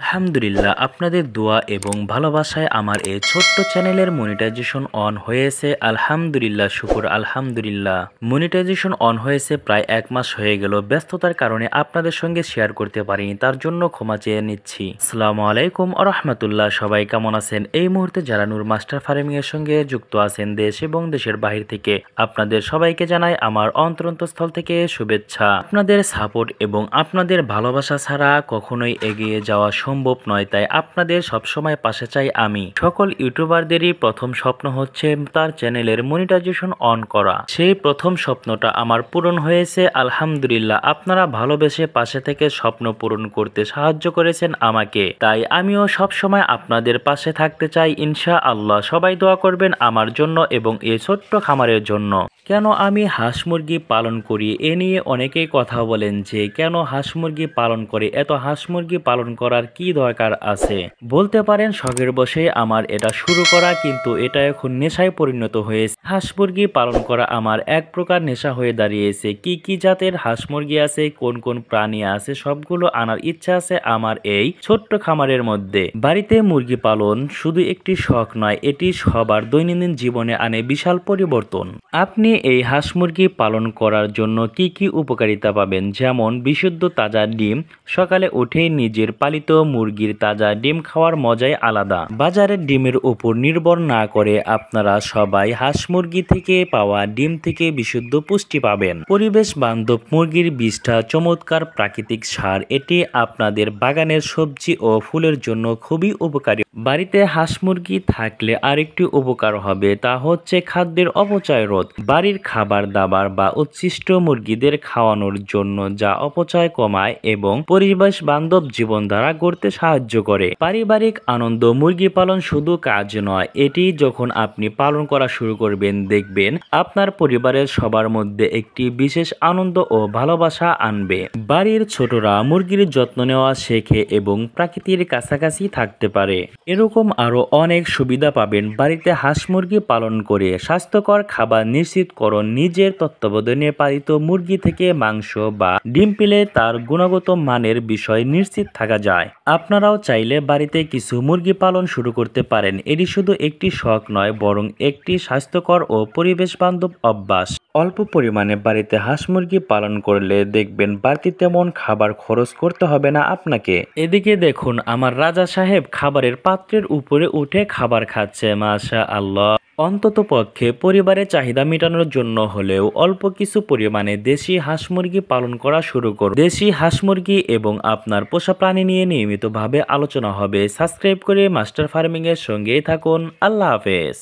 আলহামদুলিল্লাহ, আপনাদের দোয়া এবং ভালোবাসায় আমার এই ছোট্ট চ্যানেলের মনিটাইজেশন অন হয়েছে। আলহামদুলিল্লাহ, শুকুর আলহামদুলিল্লাহ। মনিটাইজেশন অন হয়েছে প্রায় 1 মাস হয়ে গেল। ব্যস্ততার কারণে আপনাদের সঙ্গে শেয়ার করতে পারিনি, তার জন্য ক্ষমা চেয়ে নিচ্ছি। আসসালামু আলাইকুম ওয়া রাহমাতুল্লাহ। সবাই কেমন আছেন? এই মুহূর্তে যারা নূর মাস্টার ফার্মিং এর সঙ্গে যুক্ত আছেন দেশ এবং দেশের বাহির থেকে, আপনাদের সবাইকে জানাই আমার অন্তরস্থল থেকে শুভেচ্ছা। আপনাদের সাপোর্ট এবং আপনাদের ভালোবাসা ছাড়া কখনোই এগিয়ে যাওয়া সম্ভব নয়, তাই আপনাদের সবসময় পাশে চাই আমি। সকল ইউটিউবারদেরই প্রথম স্বপ্ন হচ্ছে তার চ্যানেলের মনিটাইজেশন অন করা। সেই প্রথম স্বপ্নটা আমার পূরণ হয়েছে আলহামদুলিল্লাহ। আপনারা ভালোবেসে পাশে থেকে স্বপ্ন পূরণ করতে সাহায্য করেছেন আমাকে, তাই আমিও সবসময় আপনাদের পাশে থাকতে চাই ইনশাআল্লাহ। সবাই দোয়া করবেন আমার জন্য এবং এই ছোট্ট খামারের জন্য। কেন আমি হাঁস মুরগি পালন করি এ নিয়ে অনেকেই কথা বলেন যে কেন হাঁস মুরগি পালন করে, এত হাঁস মুরগি পালন করার কি দরকার আছে। বলতে পারেন শখের বসে আমার এটা শুরু করা, কিন্তু এটা এখন নেশায় পরিণত হয়েছে। হাঁস মুরগি পালন করা আমার এক প্রকার নেশা হয়ে দাঁড়িয়েছে। কি কি জাতের হাঁস মুরগি আছে, কোন কোন প্রাণী আছে, সবগুলো আনার ইচ্ছা আছে আমার এই ছোট্ট খামারের মধ্যে। বাড়িতে মুরগি পালন শুধু একটি শখ নয়, এটি সবার দৈনন্দিন জীবনে আনে বিশাল পরিবর্তন। আপনি এই হাঁস মুরগি পালন করার জন্য কি কি উপকারিতা পাবেন, যেমন বিশুদ্ধ তাজা ডিম। সকালে উঠে নিজের পালিত মুরগির তাজা ডিম খাওয়ার মজাই আলাদা। বাজারের ডিমের উপর নির্ভর না করে আপনারা সবাই হাঁস মুরগি থেকে পাওয়া ডিম থেকে বিশুদ্ধ পুষ্টি পাবেন। পরিবেশ বান্ধব মুরগির বীজটা চমৎকার প্রাকৃতিক সার, এটি আপনাদের বাগানের সবজি ও ফুলের জন্য খুবই উপকারী। বাড়িতে হাঁস মুরগি থাকলে আরেকটি উপকার হবে, তা হচ্ছে খাদ্যের অপচয় রোধ। বাড়ির খাবার দাবার বা উচ্ছিষ্ট মুরগিদের খাওয়ানোর জন্য যা অপচয় কমায় এবং পরিবেশ বান্ধব জীবনধারা গড়তে সাহায্য করে। পারিবারিক আনন্দ। মুরগি পালন শুধু কাজ নয়, এটি যখন আপনি পালন করা শুরু করবেন দেখবেন আপনার পরিবারের সবার মধ্যে একটি বিশেষ আনন্দ ও ভালোবাসা আনবে। বাড়ির ছোটরা মুরগির যত্ন নেওয়া শেখে এবং প্রকৃতির কাছাকাছি থাকতে পারে। এরকম আরো অনেক সুবিধা পাবেন বাড়িতে হাঁস মুরগি পালন করে। স্বাস্থ্যকর খাবার নিশ্চিত করুন। নিজের তত্ত্বাবধানে পালিত মুরগি থেকে মাংস বা ডিম পেলে তার গুণগত মানের বিষয় নিশ্চিত থাকা যায়। আপনারাও চাইলে বাড়িতে কিছু মুরগি পালন শুরু করতে পারেন। এটি শুধু একটি শখ নয়, বরং একটি স্বাস্থ্যকর ও পরিবেশ বান্ধব অভ্যাস। অল্প পরিমাণে বাড়িতে হাঁস মুরগি পালন করলে দেখবেন বাড়তি তেমন খাবার খরচ করতে হবে না আপনাকে। এদিকে দেখুন আমার রাজা সাহেব খাবারের পাত্রের উপরে উঠে খাবার খাচ্ছে, মাশাআল্লাহ। অন্ততপক্ষে পরিবারের চাহিদা মেটানোর জন্য হলেও অল্প কিছু পরিমাণে দেশি হাঁস মুরগি পালন করা শুরু করুন। দেশি হাঁস মুরগি এবং আপনার পোষা প্রাণী নিয়ে নিয়মিতভাবে আলোচনা হবে। সাবস্ক্রাইব করে মাস্টার ফার্মিং এর সঙ্গেই থাকুন। আল্লাহ হাফেজ।